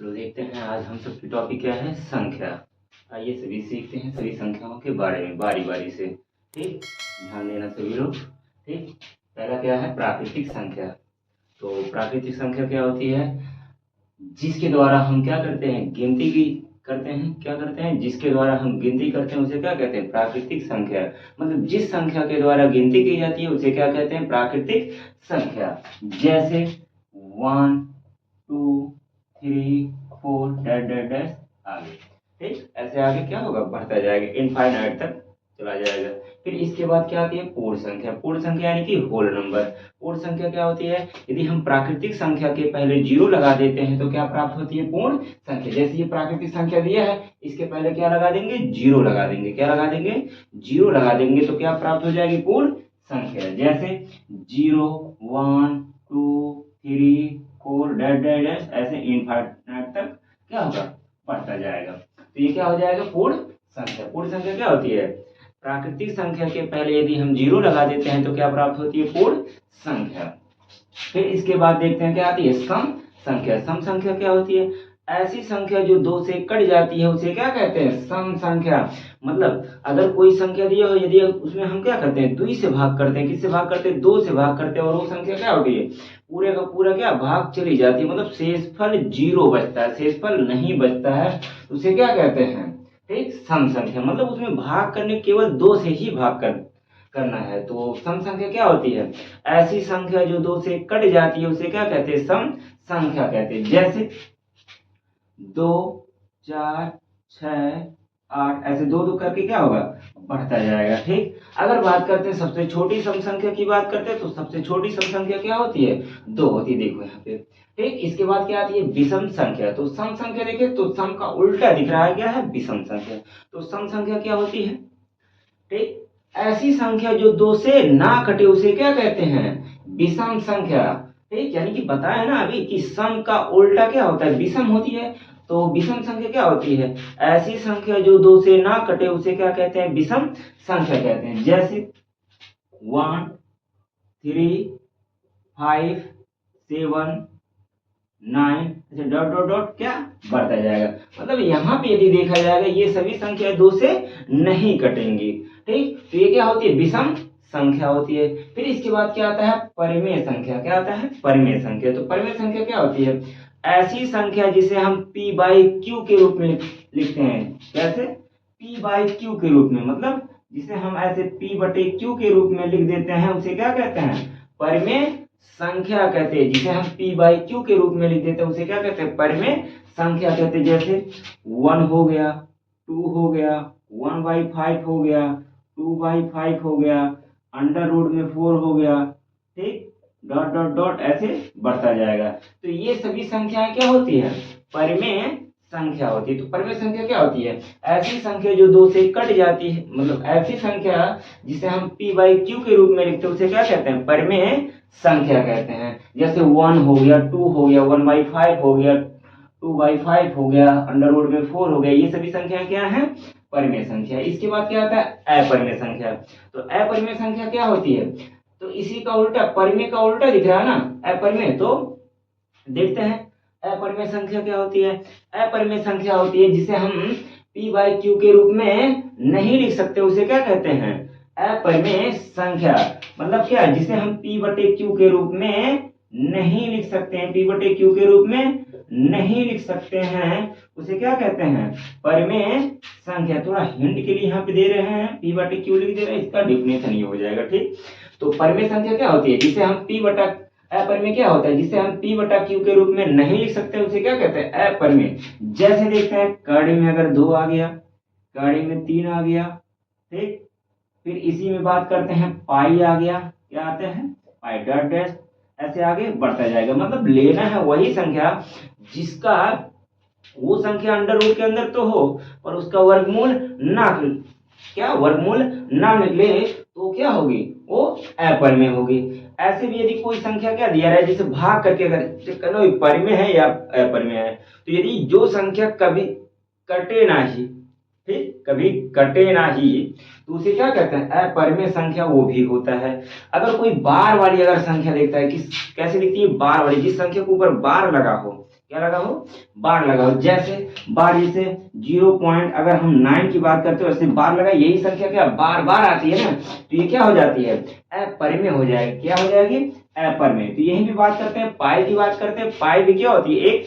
चलो देखते हैं आज हम सबकी टॉपिक क्या है, संख्या। आइए सभी सीखते हैं सभी संख्याओं के बारे में बारी बारी से। ठीक, ध्यान देना सभी लोग। ठीक, पहला क्या है, प्राकृतिक संख्या। तो प्राकृतिक संख्या क्या होती है, जिसके द्वारा हम क्या करते हैं, गिनती की करते हैं। क्या करते हैं, जिसके द्वारा हम गिनती करते हैं उसे क्या कहते हैं, प्राकृतिक संख्या। मतलब जिस संख्या के द्वारा गिनती की जाती है उसे क्या कहते हैं, प्राकृतिक संख्या। जैसे 1 2 3 4 डैश डैश डैश आगे। ठीक, ऐसे आगे क्या होगा, बढ़ता जाएगा, इनफाइनाइट तक चला जाएगा। फिर इसके बाद क्या आती है, पूर्ण संख्या। पूर्ण संख्या यानी कि होल नंबर। पूर्ण संख्या क्या होती है, यदि हम प्राकृतिक संख्या के पहले जीरो लगा देते हैं तो क्या प्राप्त होती है, पूर्ण संख्या। जैसे ये प्राकृतिक संख्या दिया है, इसके पहले क्या लगा देंगे, जीरो लगा देंगे। क्या लगा देंगे, जीरो लगा देंगे, तो क्या प्राप्त हो जाएगी, पूर्ण संख्या। जैसे 0 1 2 3 4 डैश डैश डैश, ऐसे इनफाइनाइट तक क्या होगा, बढ़ता जाएगा। तो ये क्या हो जाएगा, पूर्ण संख्या। पूर्ण संख्या क्या होती है, प्राकृतिक संख्या के पहले यदि हम जीरो लगा देते हैं तो क्या प्राप्त होती है, पूर्ण संख्या। फिर इसके बाद देखते हैं क्या आती है, सम संख्या। सम संख्या क्या होती है, ऐसी संख्या जो दो से कट जाती है उसे क्या कहते हैं, सम संख्या। मतलब अगर कोई संख्या दी हो, यदि उसमें हम क्या करते हैं, दुई से भाग करते हैं। किससे भाग करते हैं, दो से भाग करते हैं, और वो संख्या क्या होती है, पूरे का पूरा क्या भाग चली जाती है। मतलब शेषफल जीरो बचता है, शेषफल नहीं बचता है, उसे क्या कहते हैं, ठीक, सम संख्या। मतलब उसमें भाग करने केवल दो से ही भाग करना है। तो सम संख्या क्या होती है, ऐसी संख्या जो दो से कट जाती है उसे क्या कहते हैं, सम संख्या कहते हैं। जैसे 2 4 6 8, ऐसे दो दो करके क्या होगा, बढ़ता जाएगा। ठीक, अगर बात करते हैं सबसे छोटी सम संख्या की बात करते हैं तो सबसे छोटी सम संख्या क्या होती है, 2 होती है। देखो यहाँ पे। ठीक, इसके बाद क्या आती है, विषम संख्या। तो सम संख्या देखिए तो सम का उल्टा दिख रहा है, क्या है, विषम संख्या। तो सम संख्या क्या होती है, ठीक, ऐसी संख्या जो दो से ना कटे उसे क्या कहते हैं, विषम संख्या। ठीक, यानी कि बताया ना अभी कि सम का उल्टा क्या होता है, विषम होती है। तो विषम संख्या क्या होती है, ऐसी संख्या जो दो से ना कटे उसे क्या कहते हैं, विषम संख्या कहते हैं। जैसे 1 3 5 7 9, ऐसे डॉट डॉट डॉट क्या बढ़ता जाएगा। मतलब यहाँ पे यदि देखा जाएगा ये सभी संख्या दो से नहीं कटेंगी। ठीक, तो ये क्या होती है, विषम संख्या होती है। फिर इसके बाद क्या आता है, परिमेय संख्या। क्या आता है, परिमेय संख्या। तो परिमेय संख्या क्या होती है, ऐसी संख्या जिसे हम p बाई क्यू के रूप में लिखते हैं। कैसे, p बाई क्यू के रूप में, मतलब जिसे हम ऐसे p बटे क्यू के रूप में लिख देते हैं उसे क्या कहते हैं, परिमेय संख्या कहते हैं। जिसे हम p बाई क्यू के रूप में लिख देते हैं उसे क्या कहते हैं, परिमेय संख्या कहते हैं। जैसे 1 हो गया, 2 हो गया, 1/5 हो गया, 2/5 हो गया, अंडर रूट में 4 हो गया। ठीक, डॉट डॉट डॉट ऐसे बढ़ता जाएगा। तो ये सभी संख्याएं क्या होती है, परिमेय संख्या होती है। तो परिमेय संख्या क्या होती है, ऐसी संख्या जो दो से कट जाती है। मतलब ऐसी संख्या जिसे हम p बाई क्यू के रूप में लिखते हैं उसे क्या कहते हैं, परिमेय संख्या कहते हैं। जैसे 1 हो गया, 2 हो गया, 1/5 हो गया, 2/5 हो गया, अंडर रूट में 4 हो गया। ये सभी संख्याएं क्या है, परिमेय संख्या। इसके बाद क्या आता है, अपरिमेय संख्या। तो अपरिमेय संख्या क्या होती है, तो इसी का उल्टा, परिमेय का उल्टा दिख रहा है ना, अपरिमेय। तो देखते हैं अपरिमेय संख्या क्या होती है। अपरिमेय संख्या होती है जिसे हम p बाई क्यू के रूप में नहीं लिख सकते उसे क्या कहते हैं, अपरिमेय संख्या। मतलब क्या, जिसे हम p बटे क्यू के रूप में नहीं लिख सकते हैं, p बटे क्यू के रूप में नहीं लिख सकते हैं उसे क्या कहते हैं, परिमेय संख्या। थोड़ा हिंट के लिए यहाँ पे दे रहे हैं, p बटे क्यू लिख दे रहे हैं, इसका डेफिनेशन ये हो जाएगा। ठीक, तो परिमेय संख्या क्या होती है, जिसे हम p बटा, अपरिमेय क्या होता है, जिसे हम p बटा क्यू के रूप में नहीं लिख सकते उसे क्या कहते हैं, अपरिमेय। जैसे देखते हैं कड़ी में अगर 2 आ गया, कड़ी में 3 आ गया। ठीक, फिर इसी में बात करते हैं पाई आ गया, क्या आते हैं, पाई डॉट डैश, ऐसे आगे बढ़ता जाएगा। मतलब लेना है वही संख्या जिसका, वो संख्या अंडर रूट के अंदर तो हो पर उसका वर्गमूल ना, क्या वर्गमूल ना निकले, तो क्या होगी, वो अपरिमेय होगी। ऐसे भी यदि कोई संख्या क्या दिया है जिसे भाग करके अगर परिमेय है या अपरिमेय है, तो यदि जो संख्या कभी कटे ना ही, ठीक, कभी कटे ना ही, तो उसे क्या कहते हैं, अपरिमेय संख्या वो भी होता है। अगर कोई बार वाली अगर संख्या देखता है कि कैसे दिखती है, बार वाली, जिस संख्या के ऊपर बार लगा हो, क्या लगा हो, बार लगा हो, जैसे बार, जैसे 0 पॉइंट, अगर हम 9 की बात करते हो वैसे बार लगा, यही संख्या क्या बार बार आती है ना, तो ये क्या हो जाती है, अपरिमेय हो जाएगी। क्या हो जाएगी, अपरिमेय। तो यही भी बात करते हैं, पाई की बात करते हैं, पाई भी क्या होती है, एक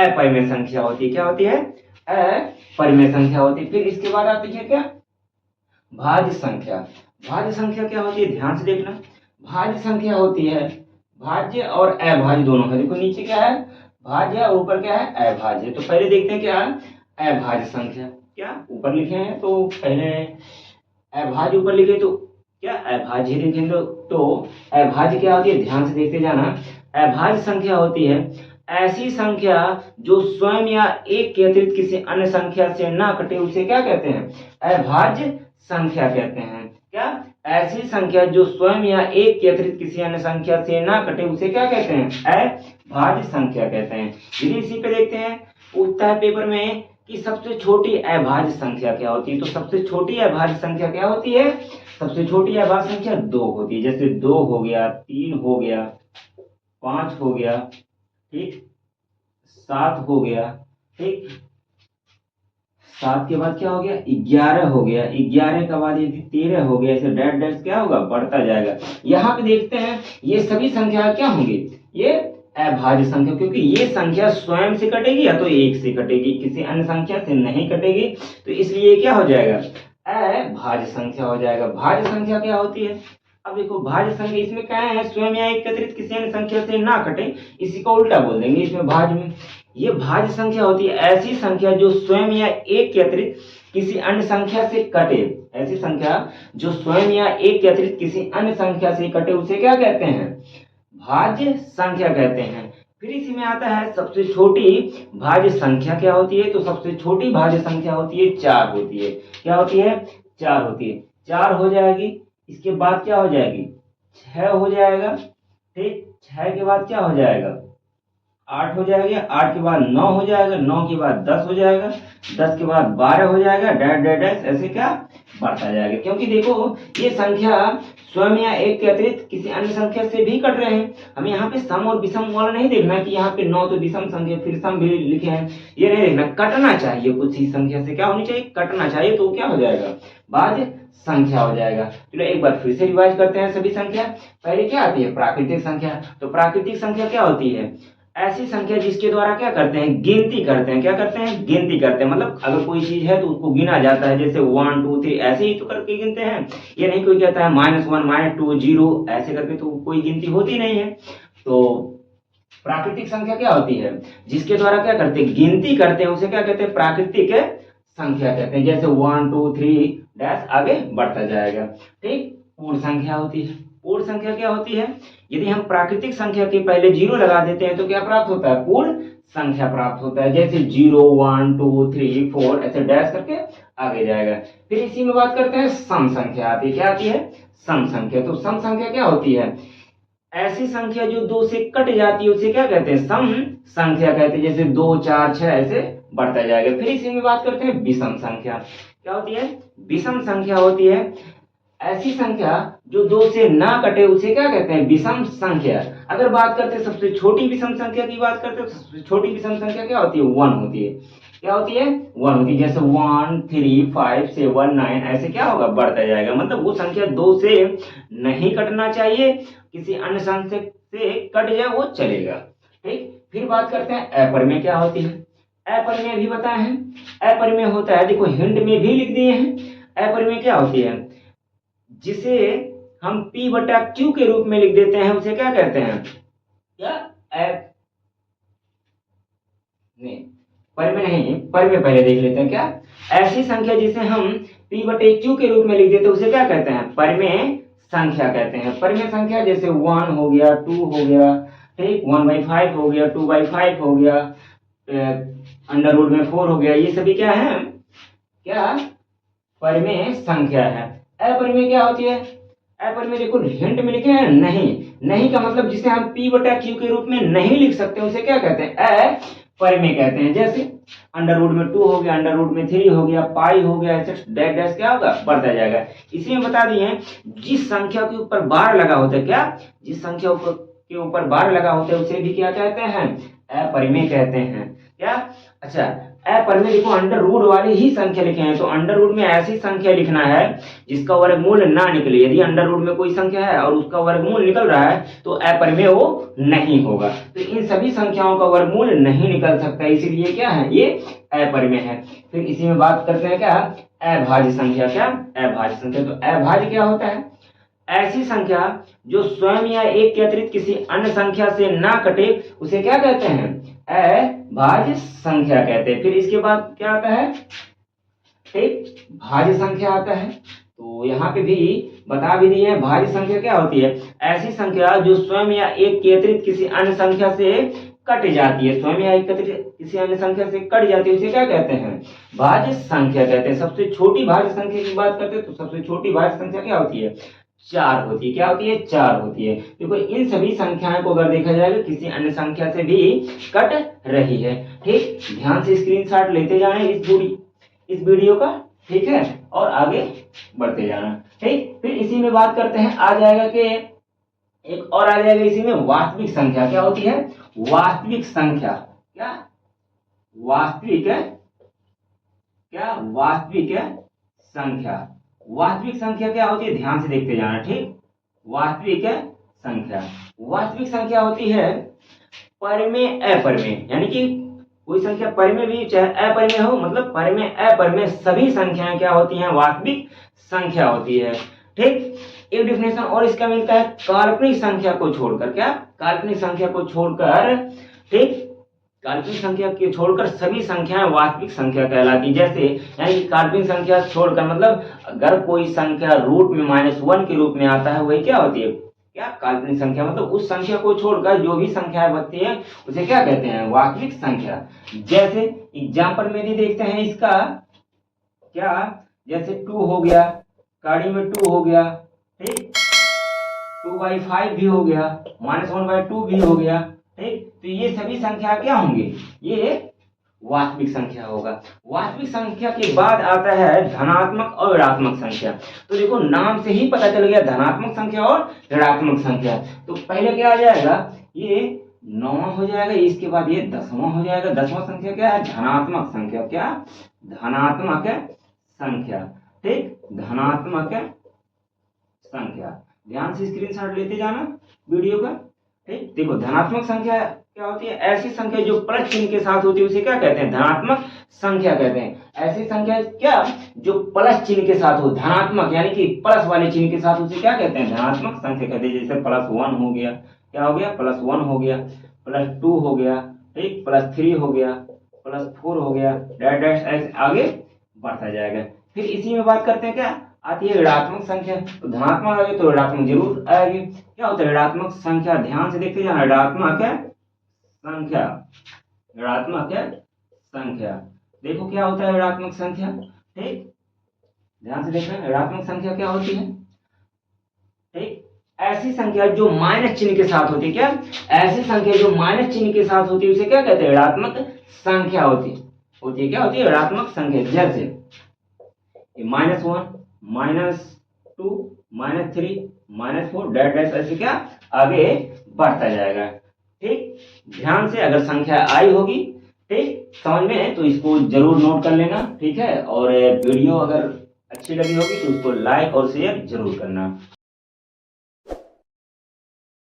अपरिमेय संख्या होती है। क्या होती है, अपरिमेय संख्या होती है। फिर इसके बाद आती है क्या, भाज्य संख्या। भाज्य संख्या क्या होती है, ध्यान से देखना। भाज्य संख्या होती है, भाज्य और अभाज्य दोनों है। देखो नीचे क्या है, भाज्य और ऊपर क्या है, अभाज्य। तो पहले देखते हैं क्या है, अभाज्य संख्या। क्या ऊपर लिखे हैं, तो पहले अभाज्य ऊपर लिखे, तो क्या अभाज्य लिखेंगे, तो अभाज्य क्या होती है, ध्यान से देखते जाना। अभाज्य संख्या होती है ऐसी संख्या जो स्वयं या एक के अतिरिक्त किसी अन्य संख्या से ना कटे, उसे क्या कहते हैं, अभाज्य संख्या कहते हैं। क्या, ऐसी संख्या जो स्वयं या एक के अतिरिक्त किसी अन्य संख्या से ना कटे, उसे क्या कहते हैं, अभाज्य संख्या कहते हैं। यदि इसी पे देखते हैं, पूछता है पेपर में कि सबसे छोटी अभाज्य संख्या क्या होती है, तो सबसे छोटी अभाज्य संख्या क्या होती है, सबसे छोटी अभाज्य संख्या 2 होती है। जैसे 2 हो गया, 3 हो गया, 5 हो गया, ठीक, 7 हो गया, ठीक, 7 के बाद क्या हो गया, 11 हो गया, 11 के बाद यदि 13 हो गया, ऐसे डैश डैश क्या होगा, बढ़ता जाएगा। यहाँ पे देखते हैं ये सभी संख्या क्या होंगी, ये अभाज्य संख्या, क्योंकि ये संख्या स्वयं से कटेगी या तो 1 से कटेगी, किसी अन्य संख्या से नहीं कटेगी, तो इसलिए ये क्या हो जाएगा, अभाज्य संख्या हो जाएगा। भाज्य संख्या क्या होती है, अब देखो भाज्य संख्या, इसमें क्या है, स्वयं या एक के अतिरिक्त किसी अन्य संख्या से ना कटे, इसी को उल्टा बोल देंगे इसमें भाज्य में। ये भाज्य संख्या होती है ऐसी संख्या जो स्वयं या एक के अतिरिक्त किसी अन्य संख्या से कटे, ऐसी संख्या जो स्वयं या एक के अतिरिक्त किसी अन्य संख्या से कटे, उसे क्या कहते हैं, भाज्य संख्या कहते हैं। फिर इसी में आता है सबसे छोटी भाज्य संख्या क्या होती है, तो सबसे छोटी भाज्य संख्या होती है 4 होती है। क्या होती है, 4 होती है। 4 हो जाएगी, इसके बाद क्या हो जाएगी, 6 हो जाएगा, ठीक, 6 के बाद क्या हो जाएगा, 8 हो जाएगा, 8 के बाद 9 हो जाएगा, 9 के बाद 10 हो जाएगा, 10 के बाद 12 हो जाएगा, डैश डैश डैश ऐसे क्या बढ़ता जाएगा। क्योंकि देखो ये संख्या स्वयं या एक के अतिरिक्त किसी अन्य संख्या से भी कट रहे हैं। हमें यहाँ पे सम और विषम वाला नहीं देखना कि यहाँ पे 9 तो विषम संख्या फिर सम भी लिखे हैं, ये नहीं देखना, कटना चाहिए कुछ ही संख्या से, क्या होनी चाहिए, कटना चाहिए, तो क्या हो जाएगा, भाज्य संख्या हो जाएगा। चलो एक बार फिर से रिवाइज करते हैं सभी संख्या। पहले क्या आती है, प्राकृतिक संख्या। तो प्राकृतिक संख्या क्या होती है, ऐसी संख्या जिसके द्वारा क्या करते हैं, गिनती करते हैं। क्या करते हैं, गिनती करते हैं, मतलब अगर कोई चीज है तो उसको गिना जाता है, जैसे 1 2 3 ऐसे ही तो करके गिनते हैं। ये नहीं कोई कहता है -1 -2 0 ऐसे करके, तो कोई गिनती होती नहीं है। तो प्राकृतिक संख्या क्या होती है, जिसके द्वारा क्या करते हैं, गिनती करते हैं, उसे क्या कहते हैं, प्राकृतिक संख्या कहते हैं। जैसे 1 2 3 डैश आगे बढ़ता जाएगा, ठीक। पूर्ण संख्या होती है। पूर्ण संख्या क्या होती है, यदि हम प्राकृतिक संख्या के पहले 0 लगा देते हैं तो क्या प्राप्त होता है, पूर्ण संख्या प्राप्त होता है। जैसे 0 1 2 3 4 ऐसे डैश करके आगे जाएगा। फिर इसी में बात करते हैं सम संख्या आती है। क्या आती है, सम संख्या। तो सम संख्या क्या होती है, ऐसी संख्या जो 2 से कट जाती है उसे क्या कहते हैं, सम संख्या कहते हैं। जैसे 2 4 6 ऐसे बढ़ता जाएगा। फिर इसी में बात करते हैं विषम संख्या। क्या होती है, विषम संख्या होती है ऐसी संख्या जो 2 से ना कटे, उसे क्या कहते हैं, विषम संख्या। अगर बात करते हैं सबसे छोटी विषम संख्या की बात करते हैं, सबसे छोटी विषम संख्या क्या होती है, 1 होती है। क्या होती है, 1 होती है। जैसे 1 3 5 7 9 ऐसे क्या होगा, बढ़ता जाएगा। मतलब वो संख्या 2 से नहीं कटना चाहिए, किसी अन्य संख्या से कट जाए वो चलेगा, ठीक। फिर बात करते हैं अपरिमेय क्या होती है। अपरिमेय भी बताए हैं। अपरिमेय होता है, देखो हिंट में भी लिख दिए हैं। अपरिमेय क्या होती है, जिसे हम P बटा Q के रूप में लिख देते हैं, उसे क्या कहते हैं, क्या नहीं, परिमेय नहीं, परिमेय पहले देख लेते हैं। क्या, ऐसी संख्या जिसे हम P बटे Q के रूप में लिख देते हैं उसे क्या कहते हैं, परिमेय संख्या कहते हैं। परिमेय संख्या जैसे 1 हो गया, 2 हो गया, ठीक, 1/5 हो गया, 2/5 हो गया, अंडर रूट में 4 हो गया, ये सभी क्या है, क्या परिमेय संख्या है। अपरिमेय क्या होती है, अपरिमेय देखो हिंट में लिखे हैं नहीं, नहीं का मतलब जिसे हम P बटा Q के रूप में नहीं लिख सकते उसे क्या कहते हैं, परिमेय कहते हैं। जैसे अंडर रूट में 2 हो गया, अंडर रूट में 3 हो गया, पाई हो गया, ऐसे डैश डैश क्या होगा, बढ़ता जाएगा। इसी में बता दिए जिस संख्या के ऊपर बार लगा होता है, क्या, जिस संख्या के ऊपर बार लगा होता है उसे भी क्या कहते हैं, अपरिमेय कहते हैं। क्या, अच्छा, अपरिमेय देखो अंडर रूट वाली ही संख्या लिखे हैं, तो अंडर रूट में ऐसी संख्या लिखना है जिसका वर्गमूल ना निकले। यदि अंडर रूट में कोई संख्या है और उसका वर्गमूल निकल रहा है तो अपरिमेय वो नहीं होगा। तो इन सभी संख्याओं का वर्गमूल नहीं निकल सकता, इसीलिए क्या है, ये अपरिमेय है। फिर इसी में बात करते हैं क्या, अभाज्य संख्या। क्या, अभाज्य संख्या। तो अभाज्य क्या होता है, ऐसी संख्या जो स्वयं या एक के अतिरिक्त किसी अन्य संख्या से ना कटे उसे क्या कहते हैं, अभाज्य संख्या कहते हैं। फिर इसके बाद क्या आता है, एक भाज्य संख्या आता है। तो यहाँ पे भी बता भी दिए हैं भाज्य संख्या क्या होती है, ऐसी संख्या जो स्वयं या एक के अतिरिक्त किसी अन्य संख्या से कट जाती है, स्वयं या एक के अतिरिक्त किसी अन्य संख्या से कट जाती है, उसे क्या कहते हैं, भाज्य संख्या कहते हैं। सबसे छोटी भाज्य संख्या की बात करते हैं तो सबसे छोटी भाज्य संख्या क्या होती है, 4 होती है। क्या होती है, 4 होती है। देखो इन सभी संख्याओं को अगर देखा जाएगा किसी अन्य संख्या से भी कट रही है। ठीक, ध्यान से स्क्रीनशॉट लेते जाना इस वीडियो का, ठीक है, और आगे बढ़ते जाना। ठीक, फिर इसी में बात करते हैं, आ जाएगा कि एक और आ जाएगा इसी में वास्तविक संख्या। क्या होती है, वास्तविक संख्या। क्या, वास्तविक संख्या। वास्तविक संख्या क्या होती है, ध्यान से देखते जाना। ठीक, वास्तविक संख्या होती है परिमेय अपरिमेय, यानी कि कोई संख्या परिमेय भी चाहे अपरिमेय हो, मतलब परिमेय अपरिमेय सभी संख्याएं क्या होती हैं, वास्तविक संख्या होती है। ठीक, एक डिफिनेशन और इसका मिलता है, काल्पनिक संख्या को छोड़कर। क्या, काल्पनिक संख्या को छोड़कर, ठीक, काल्पनिक संख्या के छोड़कर सभी संख्याएं वास्तविक संख्या कहलाती। जैसे यानी कि काल्पनिक संख्या छोड़कर मतलब अगर कोई संख्या रूट में -1 के रूप में आता है वही क्या होती है, क्या, काल्पनिक संख्या। मतलब उस संख्या को छोड़कर जो भी संख्याएं बनती है उसे क्या कहते हैं, वास्तविक संख्या। जैसे एग्जाम्पल में भी देखते हैं इसका, क्या, जैसे 2 हो गया, काड़ी में 2 हो गया, ठीक, 2/5 भी हो गया, -1/2 भी हो गया। ठीक, तो ये सभी संख्या क्या होंगे, ये वास्तविक संख्या होगा। वास्तविक संख्या के बाद आता है धनात्मक और ऋणात्मक संख्या। तो देखो नाम से ही पता चल गया धनात्मक संख्या और ऋणात्मक संख्या। तो पहले क्या आ जाएगा, ये 9वां हो जाएगा, इसके बाद ये 10वां हो जाएगा। 10वां संख्या क्या है, धनात्मक संख्या। क्या, धनात्मक संख्या। ठीक, धनात्मक संख्या। ध्यान से स्क्रीनशॉट लेते जाना वीडियो का। ठीक, देखो धनात्मक संख्या क्या होती है, ऐसी संख्या जो प्लस चिन्ह के साथ होती है उसे क्या कहते हैं, धनात्मक संख्या कहते हैं। ऐसी संख्या क्या, जो प्लस चिन्ह के साथ हो, धनात्मक यानी कि प्लस वाले चिन्ह के साथ, उसे क्या कहते हैं, धनात्मक संख्या कहते हैं। जैसे +1 हो गया, क्या हो गया, +1 हो गया, +2 हो गया, ठीक, +3 हो गया, +4 हो गया, डैश डैश ऐसे आगे बढ़ता जाएगा। फिर इसी में बात करते हैं, क्या आती है, ऋणात्मक संख्या। तो धनात्मक आएगी तो ऋणात्मक जरूर आएगी। क्या होता है ऋणात्मक संख्या, ध्यान से देखते जाना, ऋणात्मक संख्या। ऋणात्मक संख्या, देखो क्या होता है ऋणात्मक संख्या। ठीक, ध्यान से देखना, ऋणात्मक संख्या क्या होती है, ठीक, ऐसी संख्या जो माइनस चिन्ह के साथ होती है। क्या, ऐसी संख्या जो माइनस चिन्ह के साथ होती है उसे क्या कहते हैं, ऋणात्मक संख्या होती है। क्या होती है, ऋणात्मक संख्या। जैसे -1, -2, -3, -4 डैश डैश ऐसे क्या आगे बढ़ता जाएगा। ठीक, ध्यान से अगर संख्या आई होगी, ठीक, समझ में है तो इसको जरूर नोट कर लेना। ठीक है, और वीडियो अगर अच्छी लगी होगी तो उसको लाइक और शेयर जरूर करना।